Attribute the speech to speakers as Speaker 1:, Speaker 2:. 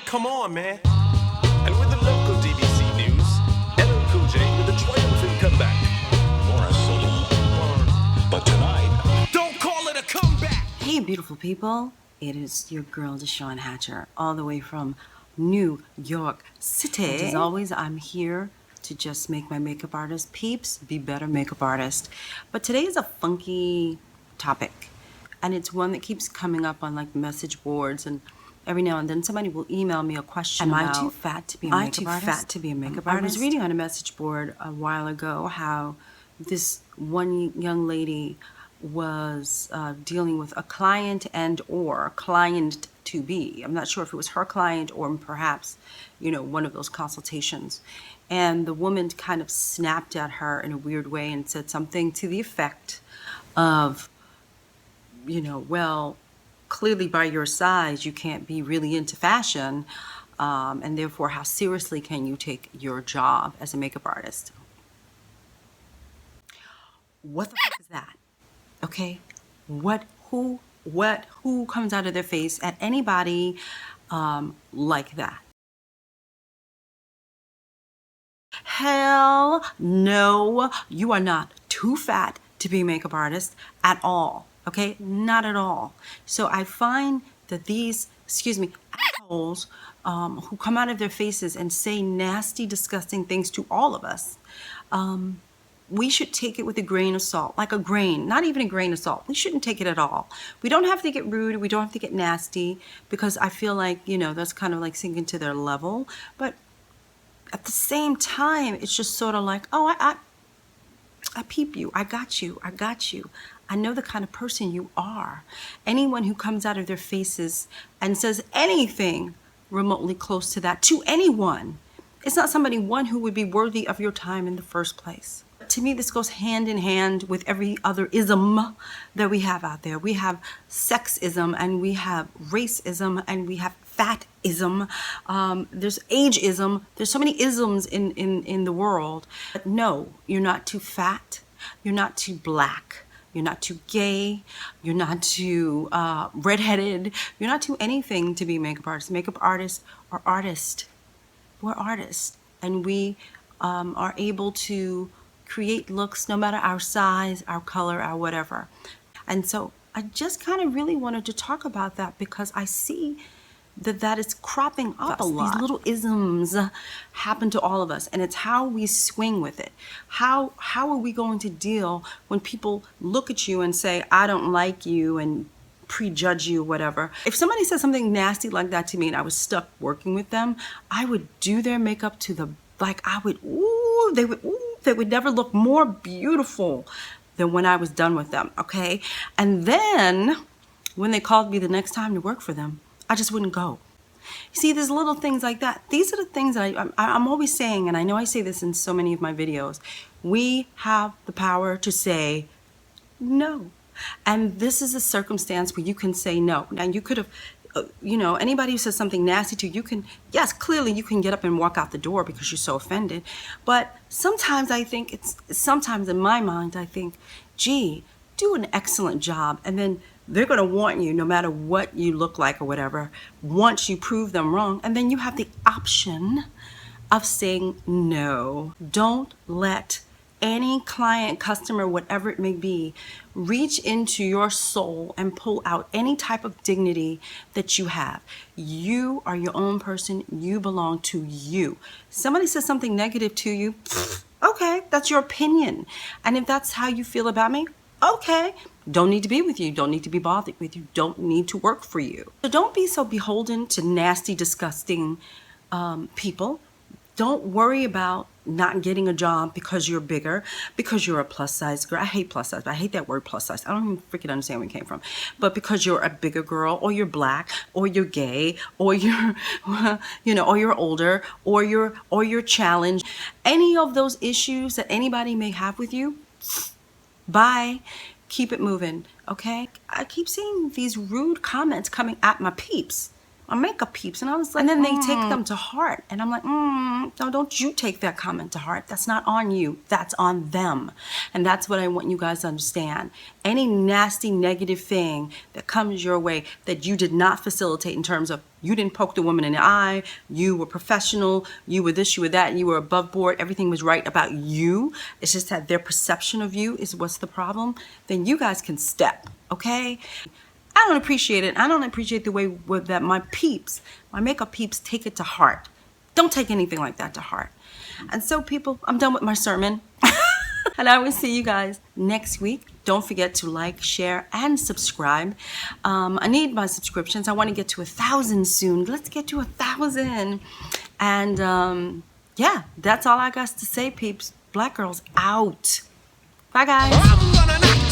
Speaker 1: Come on, man. And with the local DBC news, LL Cool J with a triumphant comeback.
Speaker 2: Morris so long. But tonight,
Speaker 1: don't call it a comeback.
Speaker 3: Hey, beautiful people. It is your girl, DeShawn Hatcher, all the way from New York City. And as always, I'm here to just make my makeup artist peeps be better makeup artists. But today is a funky topic, and it's one that keeps coming up on like message boards, and every now and then somebody will email me a question about, am I too fat to be a makeup artist? Fat to be a makeup artist? I was reading on a message board a while ago how this one young lady was dealing with a client and or client to be. I'm not sure if it was her client or perhaps, you know, one of those consultations. And the woman kind of snapped at her in a weird way and said something to the effect of, you know, well, clearly by your size, you can't be really into fashion. And therefore, how seriously can you take your job as a makeup artist? What the fuck is that? Okay, who comes out of their face at anybody like that? Hell no, you are not too fat to be a makeup artist at all, okay? Not at all. So I find that these, assholes who come out of their faces and say nasty, disgusting things to all of us, we should take it with a grain of salt, like a grain, not even a grain of salt. We shouldn't take it at all. We don't have to get rude. We don't have to get nasty, because I feel like, you know, that's kind of like sinking to their level. But at the same time, it's just sort of like, oh, I peep you. I got you. I got you. I know the kind of person you are. Anyone who comes out of their faces and says anything remotely close to that to anyone, it's not somebody, one, who would be worthy of your time in the first place. To me, this goes hand in hand with every other ism that we have out there. We have sexism, and we have racism, and we have fatism. There's ageism. There's so many isms in the world. But no, you're not too fat. You're not too black. You're not too gay. You're not too redheaded. You're not too anything to be a makeup artist. Makeup artists are artists. We're artists, and we are able to create looks no matter our size, our color, our whatever. And so I just kind of really wanted to talk about that, because I see that is cropping up a lot. These little isms happen to all of us, and it's how we swing with it. How are we going to deal when people look at you and say, I don't like you, and prejudge you, whatever. If somebody said something nasty like that to me and I was stuck working with them, I would do their makeup to the, like, they would never look more beautiful than when I was done with them, okay? And then when they called me the next time to work for them, I just wouldn't go. You see, there's little things like that. These are the things that I'm always saying, and I know I say this in so many of my videos. We have the power to say no. And this is a circumstance where you can say no. Now, you could have, you know, anybody who says something nasty to you, can, yes, clearly you can get up and walk out the door because you're so offended. But sometimes I think sometimes in my mind, I think, gee, do an excellent job. And then they're going to want you no matter what you look like or whatever, once you prove them wrong. And then you have the option of saying no. Don't let any client, customer, whatever it may be, reach into your soul and pull out any type of dignity that you have. You are your own person. You belong to you. Somebody says something negative to you, okay, that's your opinion. And if that's how you feel about me, okay, don't need to be with you, don't need to be bothered with you, don't need to work for you. So don't be so beholden to nasty, disgusting people. Don't worry about not getting a job because you're bigger, because you're a plus size girl. I hate plus size. I hate that word plus size. I don't even freaking understand where it came from. But because you're a bigger girl, or you're black, or you're gay, or you're, you know, or you're older, or you're challenged. Any of those issues that anybody may have with you, bye. Keep it moving, okay? I keep seeing these rude comments coming at my peeps. my makeup peeps, and I was like, and then they take them to heart, and I'm like, no, don't you take that comment to heart. That's not on you, that's on them. And that's what I want you guys to understand. Any nasty negative thing that comes your way that you did not facilitate in terms of You didn't poke the woman in the eye. You were professional. You were this, you were that. You were above board. Everything was right about you. It's just that their perception of you is what's the problem. Then you guys can step, okay? I don't appreciate it. I don't appreciate the way that my peeps, my makeup peeps, take it to heart. Don't take anything like that to heart. And so, people, I'm done with my sermon. And I will see you guys next week. Don't forget to like, share, and subscribe. I need my subscriptions. I want to get to 1,000 soon. Let's get to 1,000. And yeah, that's all I got to say, peeps. Black girls out. Bye, guys.
Speaker 1: I'm gonna knock